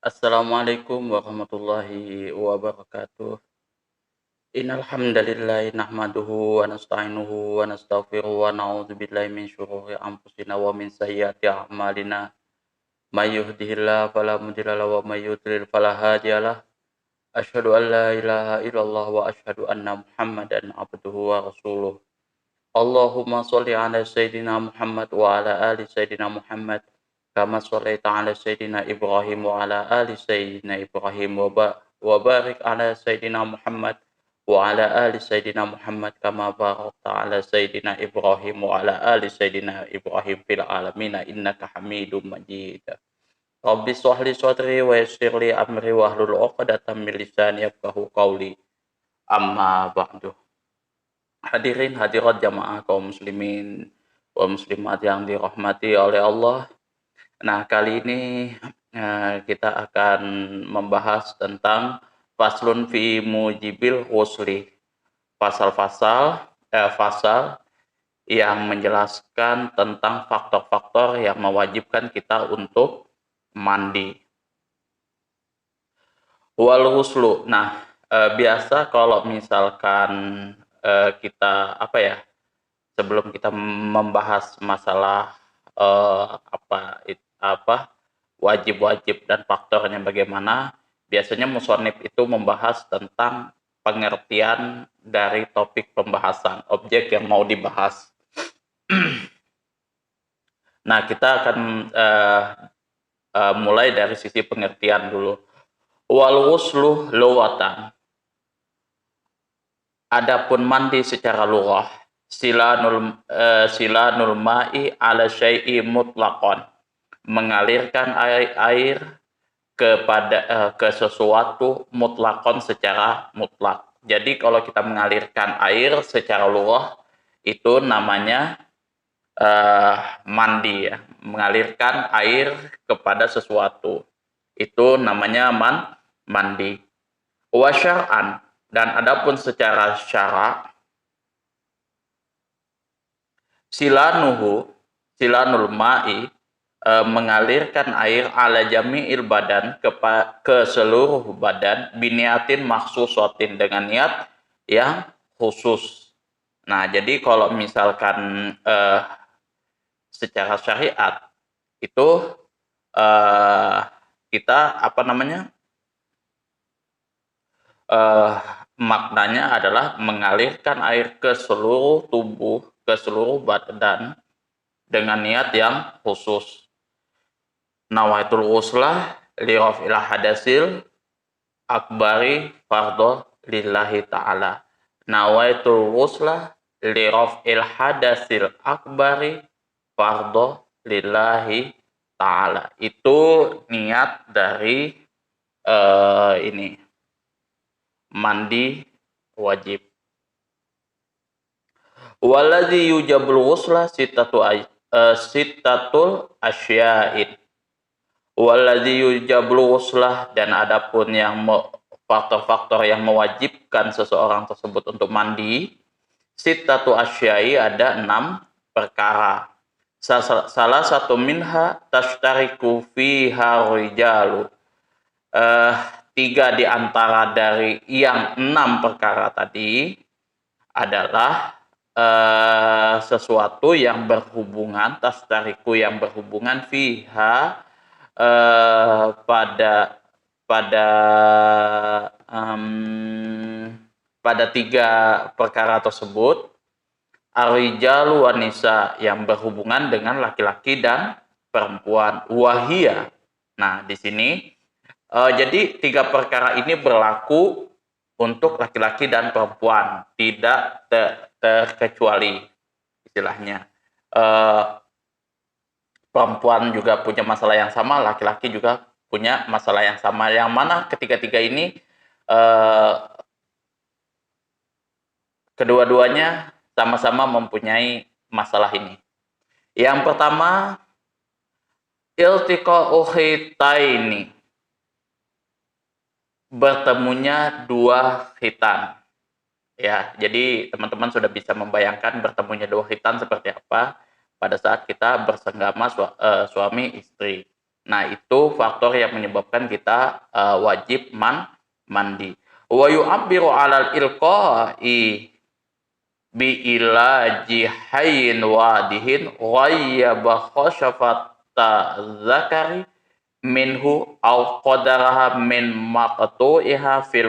Assalamualaikum warahmatullahi wabarakatuh. Innal hamdalillah nahmaduhu wa nasta'inuhu wa nastaghfiruh wa na'udzubillahi min syururi anfusina wa min sayyiati a'malina. May yahdihillahu fala mudilla lahu wa may yudlil fala hadiyalah. Asyhadu an la ilaha illallah wa asyhadu anna Muhammadan abduhu wa rasuluh. Allahumma sholli ala sayyidina Muhammad wa ala ali sayyidina Muhammad kama shallaita ala sayyidina Ibrahim wa ala ali sayyidina Ibrahim wa barik ala sayyidina Muhammad wa ala ali sayyidina Muhammad kama barakta ala sayyidina Ibrahim wa ala ali sayyidina Ibrahim fil alamin innaka Hamidum Majid. Rabbi shrah li sadri wa yassir li amri wahlul 'uqdatam min lisani yafqahu qawli. Amma ba'du. Hadirin hadirat jamaah kaum muslimin wa muslimat yang dirahmati oleh Allah. Nah, kali ini kita akan membahas tentang faslun fi mujibil ghusli. Fasal yang menjelaskan tentang faktor-faktor yang mewajibkan kita untuk mandi. Wal ghuslu. Nah, biasa kalau misalkan kita sebelum kita membahas masalah wajib-wajib dan faktornya bagaimana, biasanya musonif itu membahas tentang pengertian dari topik pembahasan objek yang mau dibahas. Nah, kita akan mulai dari sisi pengertian dulu. Wal ghuslu lughatan. Adapun mandi secara lughah, silanul ma'i ala syai'i mutlaqan, mengalirkan air kepada ke sesuatu mutlaqan secara mutlak. Jadi kalau kita mengalirkan air secara lughah itu namanya mandi ya, mengalirkan air kepada sesuatu. Itu namanya mandi. Wa syar'an, dan adapun secara syara, silanul ma'i, mengalirkan air ala jami'il badan ke seluruh badan biniatin maksusatin, dengan niat yang khusus. Nah, jadi kalau misalkan secara syariat itu kita maknanya adalah mengalirkan air ke seluruh tubuh, ke seluruh badan dengan niat yang khusus. Nawaitul ghuslah li raf'il hadasil akbari fardhu lillahi ta'ala. Nawaitul ghuslah li raf'il hadasil akbari fardhu lillahi ta'ala. Itu niat dari ini mandi wajib. Waladzi yujabul ghusla sittatul asya'in. Waladzi yujabul ghusla, dan adapun yang faktor-faktor yang mewajibkan seseorang tersebut untuk mandi, sittatu asya'i, ada 6 perkara. Salah satu minha tashtariku fiha rijalu. 3 di antara dari yang 6 perkara tadi adalah sesuatu yang berhubungan, tashtariku yang berhubungan, fiha pada 3 perkara tersebut, ar-rijalu wan nisa, yang berhubungan dengan laki-laki dan perempuan, wahia. Nah, di sini jadi 3 perkara ini berlaku untuk laki-laki dan perempuan, tidak terkecuali istilahnya. Perempuan juga punya masalah yang sama, laki-laki juga punya masalah yang sama, yang mana ketiga-tiga ini kedua-duanya sama-sama mempunyai masalah ini. Yang pertama, iltiqa'u khitaini, bertemunya 2 khitan. Ya, jadi teman-teman sudah bisa membayangkan bertemunya 2 khitan seperti apa pada saat kita bersenggama suami istri. Nah, itu faktor yang menyebabkan kita wajib mandi. Wa yu'abbiru 'alal ilqa'i bi ilaji hayyin wadihin ghayyaba khashafata zakari minhu aw qadaraha min maqtu'iha fi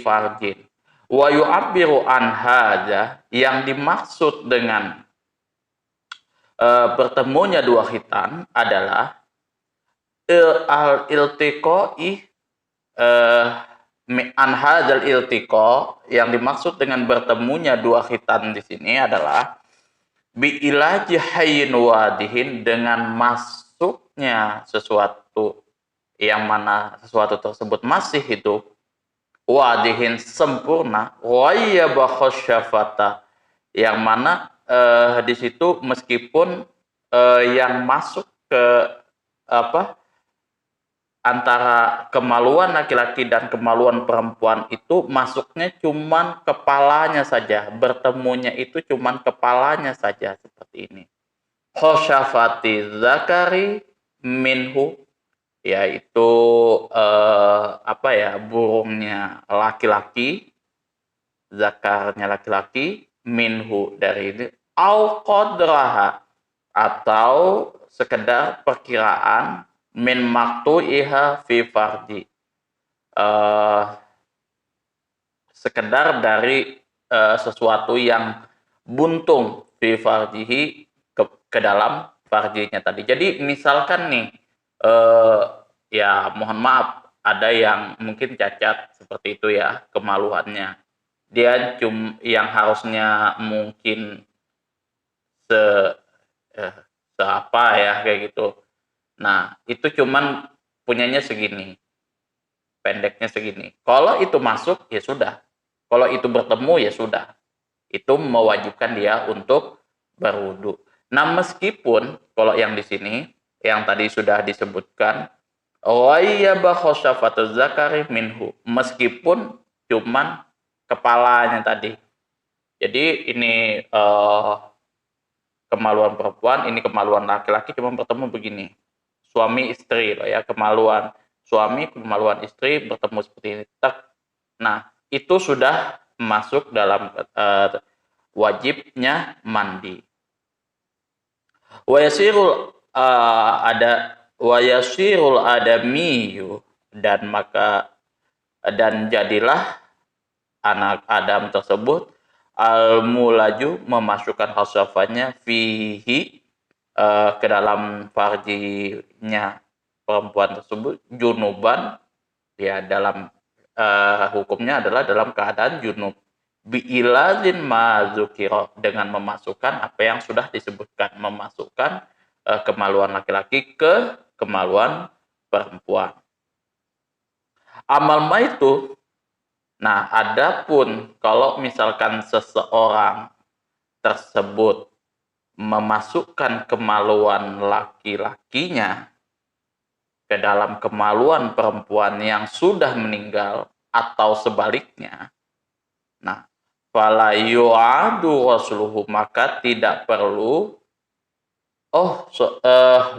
farjin wa yu'abbiru an hadza, yang dimaksud dengan bertemunya dua khitan adalah al iltiqai an hadzal iltiqa, yang dimaksud dengan bertemunya dua khitan di sini adalah bi ilaji hayyin wadihin, dengan masuknya sesuatu yang mana sesuatu tersebut masih hidup, wadihin sempurna, wayyaba khasyafata, yang mana di situ meskipun yang masuk ke apa antara kemaluan laki-laki dan kemaluan perempuan itu masuknya cuman kepalanya saja, bertemunya itu cuman kepalanya saja, seperti ini. Khosyafati zakari minhu, yaitu burungnya laki-laki, zakarnya laki-laki, minhu dari ini, au qadraha, atau sekedar perkiraan, min maktu'iha fi farji, sekedar dari sesuatu yang buntung fi farjihi, ke dalam farjinya tadi. Jadi misalkan nih ya mohon maaf, ada yang mungkin cacat seperti itu ya kemaluannya. Dia yang harusnya mungkin se apa ya kayak gitu. Nah, itu cuman punyanya segini, pendeknya segini. Kalau itu masuk, ya sudah. Kalau itu bertemu, ya sudah. Itu mewajibkan dia untuk berwudu. Nah, meskipun kalau yang di sini, yang tadi sudah disebutkan, zakari minhu, meskipun cuman kepalanya tadi. Jadi ini kemaluan perempuan, ini kemaluan laki-laki, cuma bertemu begini. Suami istri loh ya, kemaluan suami, kemaluan istri bertemu seperti ini. Nah, itu sudah masuk dalam wajibnya mandi. Wayasirul adamiyu, dan jadilah anak Adam tersebut al-mulaju, memasukkan khasafannya fihi, ke dalam farjinya perempuan tersebut, junuban, ya dalam hukumnya adalah dalam keadaan junub, biilazin mazukiro, dengan memasukkan apa yang sudah disebutkan, memasukkan kemaluan laki-laki ke kemaluan perempuan. Amal ma itu, nah adapun kalau misalkan seseorang tersebut memasukkan kemaluan laki-lakinya ke dalam kemaluan perempuan yang sudah meninggal, atau sebaliknya, nah fala yu'adu rasuluhu, maka tidak perlu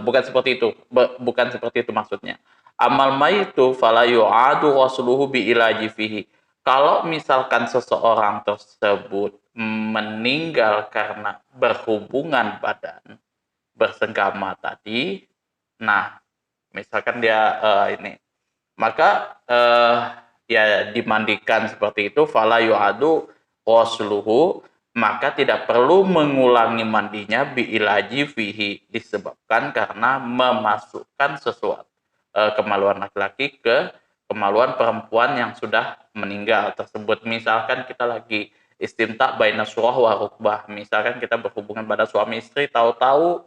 bukan seperti itu, bukan seperti itu maksudnya. Amal maitu fala yu'adu rasuluhu bi ilaji fihi, kalau misalkan seseorang tersebut meninggal karena berhubungan badan, bersenggama tadi, nah misalkan dia maka ya dimandikan seperti itu, fala yu'adu ghusluhu, maka tidak perlu mengulangi mandinya biilaji fihi, disebabkan karena memasukkan sesuatu kemaluan laki-laki ke kemaluan perempuan yang sudah meninggal tersebut. Misalkan kita lagi istimta baina surah wa rukbah, misalkan kita berhubungan pada suami istri, tahu-tahu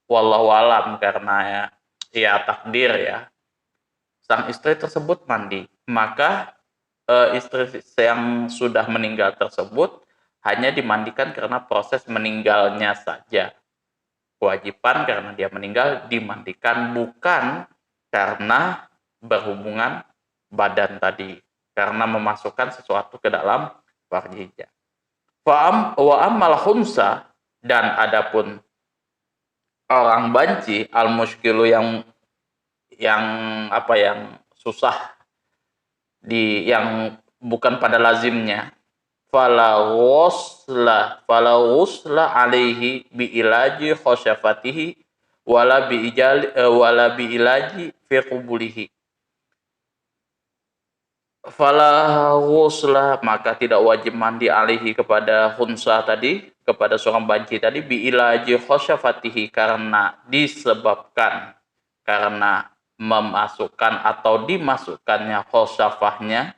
wallahu alam, karena ya takdir ya, sang istri tersebut mandi, maka istri yang sudah meninggal tersebut hanya dimandikan karena proses meninggalnya saja. Kewajiban karena dia meninggal dimandikan, bukan karena berhubungan badan tadi, karena memasukkan sesuatu ke dalam farjinya. Wa ammal khumsa, dan adapun orang banci al-muskilu yang apa yang susah yang bukan pada lazimnya, fala ghusla alaihi bi ilaji khosyafatihi wala bi ilaji fi qubulihi. Fala ghusla, maka tidak wajib mandi alaihi kepada khunsa tadi, kepada seorang banci tadi, bi ilaji khosyafatihi, karena memasukkan atau dimasukkannya khosyafahnya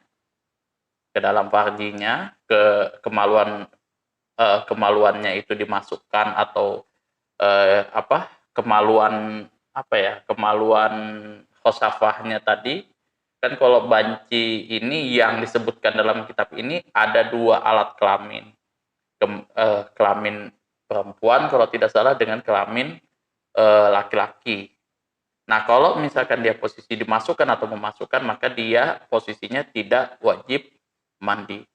ke dalam farjinya, kemaluannya itu dimasukkan, atau kemaluan kemaluan khosafahnya tadi. Kan kalau banci ini yang disebutkan dalam kitab ini ada dua alat kelamin, kelamin perempuan kalau tidak salah dengan kelamin laki-laki. Nah, kalau misalkan dia posisi dimasukkan atau memasukkan, maka dia posisinya tidak wajib mandi.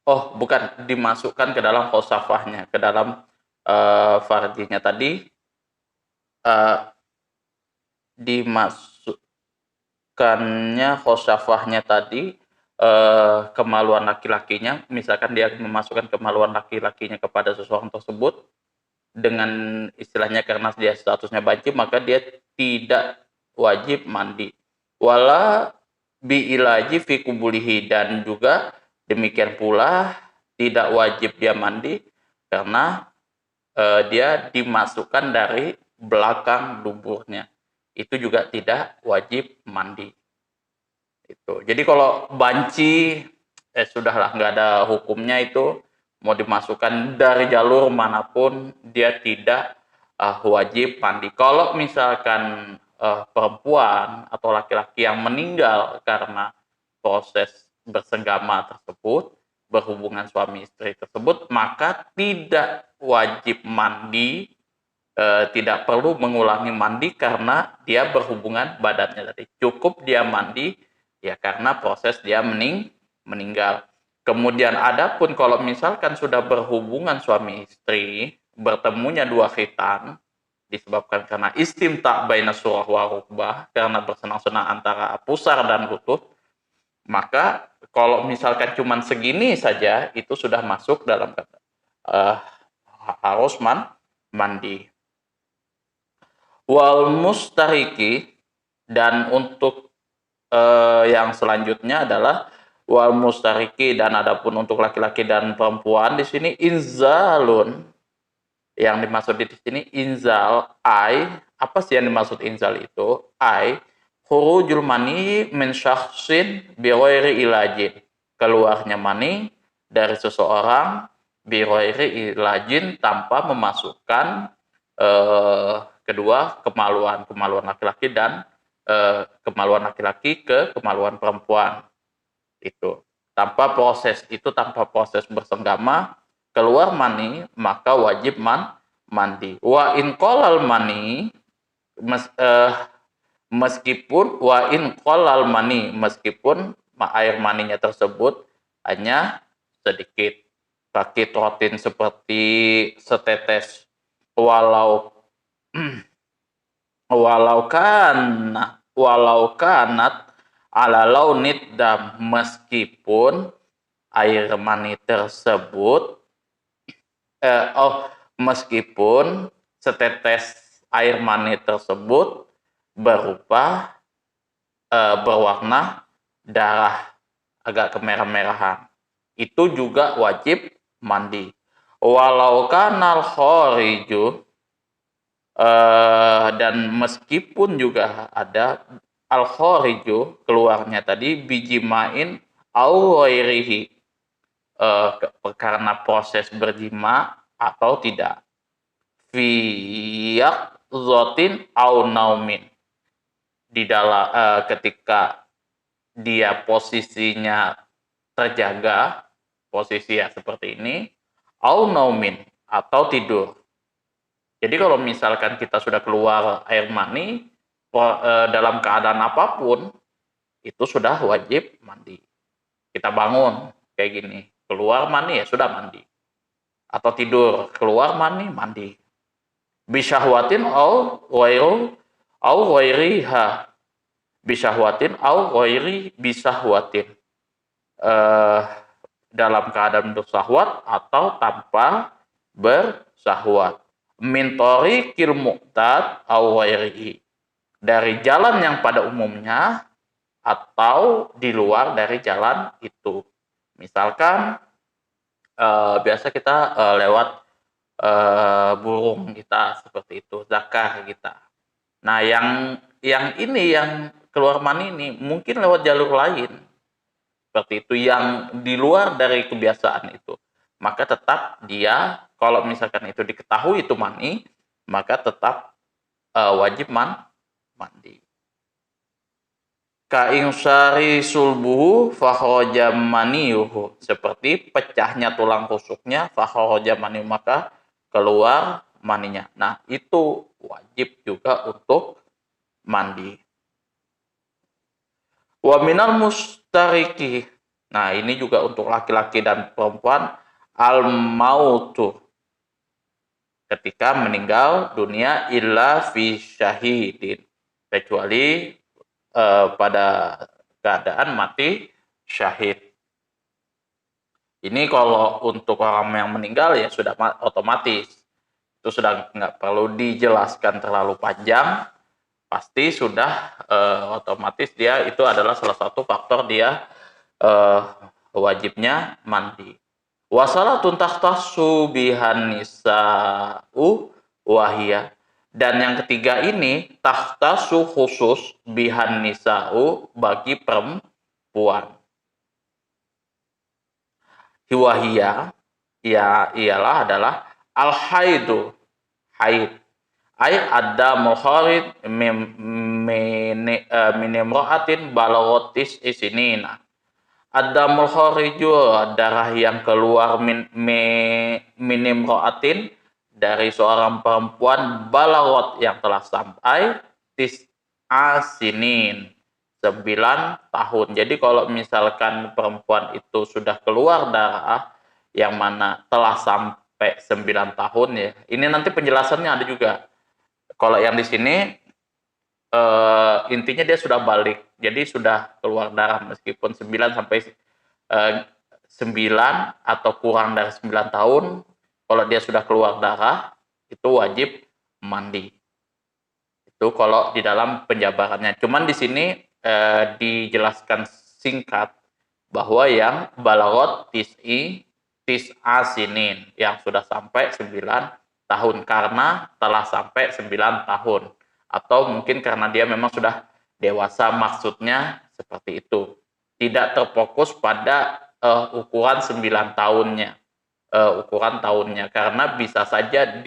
Oh, bukan, dimasukkan ke dalam khosafahnya, ke dalam farjinya tadi, dimasukkannya khosafahnya tadi, kemaluan laki-lakinya, misalkan dia memasukkan kemaluan laki-lakinya kepada seseorang tersebut, dengan istilahnya karena dia statusnya banci, maka dia tidak wajib mandi. Wala bi ilaji fi kubulihi, dan juga demikian pula tidak wajib dia mandi karena dia dimasukkan dari belakang duburnya. Itu juga tidak wajib mandi. Itu. Jadi kalau banci sudahlah, nggak ada hukumnya itu, mau dimasukkan dari jalur manapun dia tidak wajib mandi. Kalau misalkan perempuan atau laki-laki yang meninggal karena proses bersenggama tersebut, berhubungan suami istri tersebut, maka tidak wajib mandi, tidak perlu mengulangi mandi karena dia berhubungan badannya tadi. Cukup dia mandi ya karena proses dia meninggal. Kemudian adapun kalau misalkan sudah berhubungan suami istri, bertemunya dua khitan, disebabkan karena istimta baina surah wa rukbah, karena bersenang-senang antara pusar dan lutut, maka kalau misalkan cuma segini saja, itu sudah masuk dalam kata harus mandi. Wal mustariki, dan untuk yang selanjutnya adalah wal mustariki, dan adapun untuk laki-laki dan perempuan di sini inzalun, yang dimaksud di sini inzal apa sih yang dimaksud inzal itu? Khurujul mani min syakhsin bi ghairi ilajin, keluarnya mani dari seseorang bi ghairi ilajin, tanpa memasukkan kedua kemaluan laki-laki dan kemaluan laki-laki ke kemaluan perempuan. Itu tanpa proses bersenggama, keluar mani, maka wajib mandi. Wa in qalal mani, meskipun air maninya tersebut hanya sedikit, sakit rotin seperti setetes, walau kanat ala launid dam, meskipun air mani tersebut meskipun setetes air mani tersebut berupa berwarna darah agak kemerah-merahan, itu juga wajib mandi. Walau kanal khoriju, dan meskipun juga ada al khoriju, keluarnya tadi, bijimain au ghairihi, karena proses berjima atau tidak, fiyak zotin au naumin, di dalam ketika dia posisinya terjaga, posisi ya seperti ini, au naumin, atau tidur. Jadi kalau misalkan kita sudah keluar air mani dalam keadaan apapun, itu sudah wajib mandi. Kita bangun kayak gini, keluar mani ya sudah mandi. atau tidur, keluar mani, mandi. Bisyahwatin au ghairiha. Bisyahwatin au ghairi bisyahwatin. Dalam keadaan bersahwat atau tanpa bersahwat. Min tariqil mu'tad au ghairihi. Dari jalan yang pada umumnya atau di luar dari jalan itu. Misalkan biasa kita lewat burung kita seperti itu, zakah kita. Nah, yang ini yang keluar mani ini mungkin lewat jalur lain seperti itu yang di luar dari kebiasaan itu. Maka tetap dia kalau misalkan itu diketahui itu mani, maka tetap wajib mandi. Ka'ingsari sulbuhu fakhraja maniyuhu. Seperti pecahnya tulang rusuknya fakhraja maniyuhu, maka keluar maninya. Nah, itu wajib juga untuk mandi. Wa minal mustariki. Nah, ini juga untuk laki-laki dan perempuan al-mautu. Ketika meninggal dunia illa fi syahidin. Kecuali pada keadaan mati syahid. Ini kalau untuk orang yang meninggal ya sudah otomatis. Itu sudah nggak perlu dijelaskan terlalu panjang. Pasti sudah otomatis dia itu adalah salah satu faktor dia wajibnya mandi. Wasalatun tahtassu bihan nisa'u wahiyah. Dan yang ketiga ini tahtasu khusus bihan nisa'u bagi perempuan. Hiwahiyah ya ialah adalah al haidu haid. Ai ada muharid minimra'atin balaghatis isinina. Ada mulkhariju darah yang keluar minimra'atin dari seorang perempuan balagot yang telah sampai tis'asinin 9 tahun. Jadi kalau misalkan perempuan itu sudah keluar darah yang mana telah sampai 9 tahun ya. Ini nanti penjelasannya ada juga. Kalau yang di sini intinya dia sudah balik. Jadi sudah keluar darah meskipun 9 sampai 9 atau kurang dari 9 tahun. Kalau dia sudah keluar darah itu wajib mandi. Itu kalau di dalam penjabarannya. Cuman di sini dijelaskan singkat bahwa yang balagot tis'a sinin yang sudah sampai 9 tahun karena telah sampai 9 tahun atau mungkin karena dia memang sudah dewasa, maksudnya seperti itu. Tidak terfokus pada ukuran 9 tahunnya. Ukuran tahunnya karena bisa saja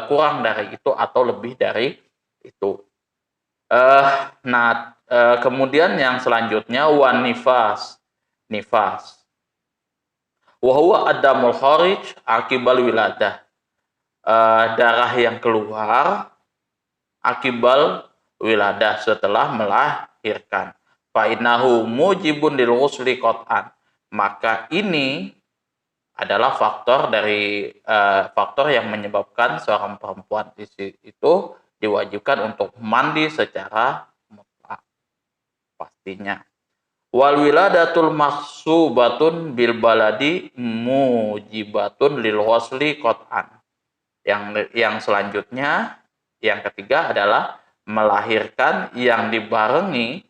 kurang dari itu atau lebih dari itu. Kemudian yang selanjutnya nifas. Wa huwa adamul kharij akibal wiladah. Darah yang keluar akibal wiladah setelah melahirkan. Fa innahu mujibun lil ghusli qat'an. Maka ini adalah faktor yang menyebabkan seorang perempuan itu diwajibkan untuk mandi secara mutlak pastinya. Wal wiladatul mahsubatun bil baladi mujibatun lil ghusli qat'an. Yang selanjutnya yang ketiga adalah melahirkan yang dibarengi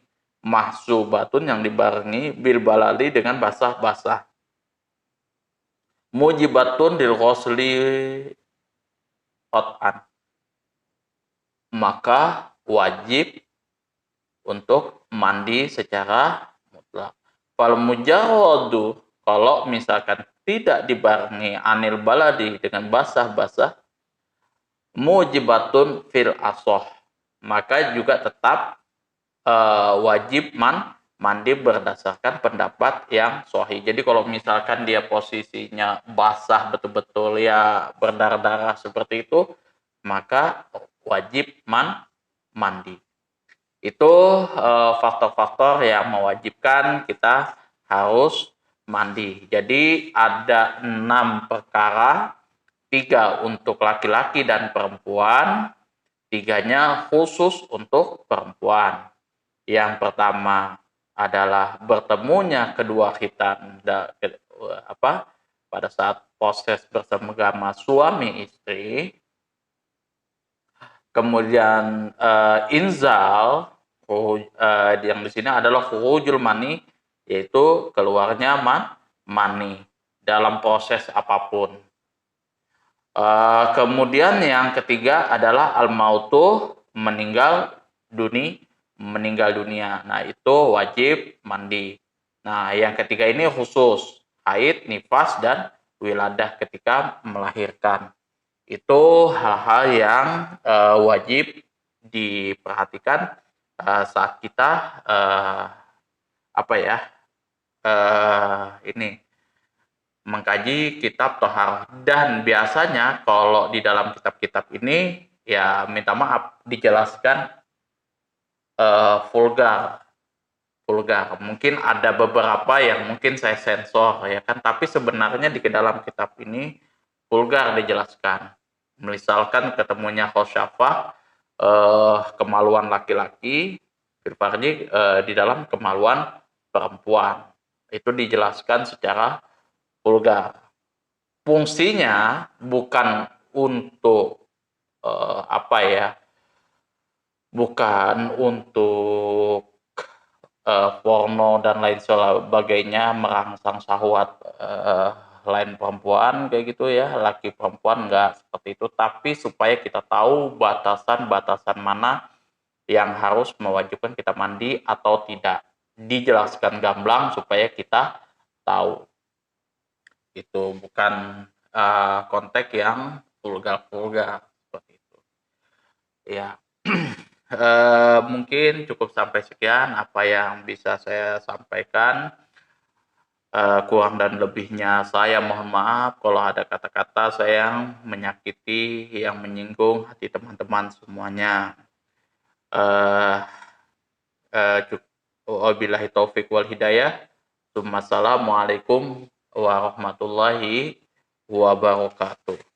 mahsubatun yang dibarengi bil baladi dengan basah-basah. Mujibatun lil ghusli qat'an. Maka wajib untuk mandi secara mutlak. Fal mujarradu kalau misalkan tidak dibarengi anil baladi dengan basah-basah mujibatun fil asoh, maka juga tetap wajib mandi berdasarkan pendapat yang sahih. Jadi kalau misalkan dia posisinya basah betul-betul ya berdarah-darah seperti itu, maka wajib mandi. Itu faktor-faktor yang mewajibkan kita harus mandi. Jadi ada 6 perkara 3 untuk laki-laki dan perempuan, 3-nya khusus untuk perempuan. Yang pertama adalah bertemunya kedua khitan pada saat proses bersenggama suami istri. Kemudian inzal yang di sini adalah khurujul mani, yaitu keluarnya mani dalam proses apapun. Kemudian yang ketiga adalah al-mautu, meninggal dunia. Nah, itu wajib mandi. Nah, yang ketiga ini khusus haid, nifas, dan wiladah ketika melahirkan. Itu hal-hal yang wajib diperhatikan saat kita ini mengkaji kitab Toharoh. Dan biasanya kalau di dalam kitab-kitab ini ya minta maaf dijelaskan vulgar. Mungkin ada beberapa yang mungkin saya sensor ya kan, tapi sebenarnya di dalam kitab ini vulgar dijelaskan. Misalkan ketemunya khosyafah, kemaluan laki-laki, firfarji di dalam kemaluan perempuan. Itu dijelaskan secara vulgar. Fungsinya bukan untuk bukan untuk porno dan lain sebagainya, merangsang syahwat lain perempuan kayak gitu ya, laki perempuan enggak seperti itu, tapi supaya kita tahu batasan-batasan mana yang harus mewajibkan kita mandi atau tidak. Dijelaskan gamblang supaya kita tahu. Itu bukan konteks yang vulgar seperti itu. Ya. Mungkin cukup sampai sekian apa yang bisa saya sampaikan. Kurang dan lebihnya saya mohon maaf kalau ada kata-kata saya yang menyakiti, yang menyinggung hati teman-teman semuanya. Wabillahi taufik wal hidayah. Assalamualaikum warahmatullahi wabarakatuh.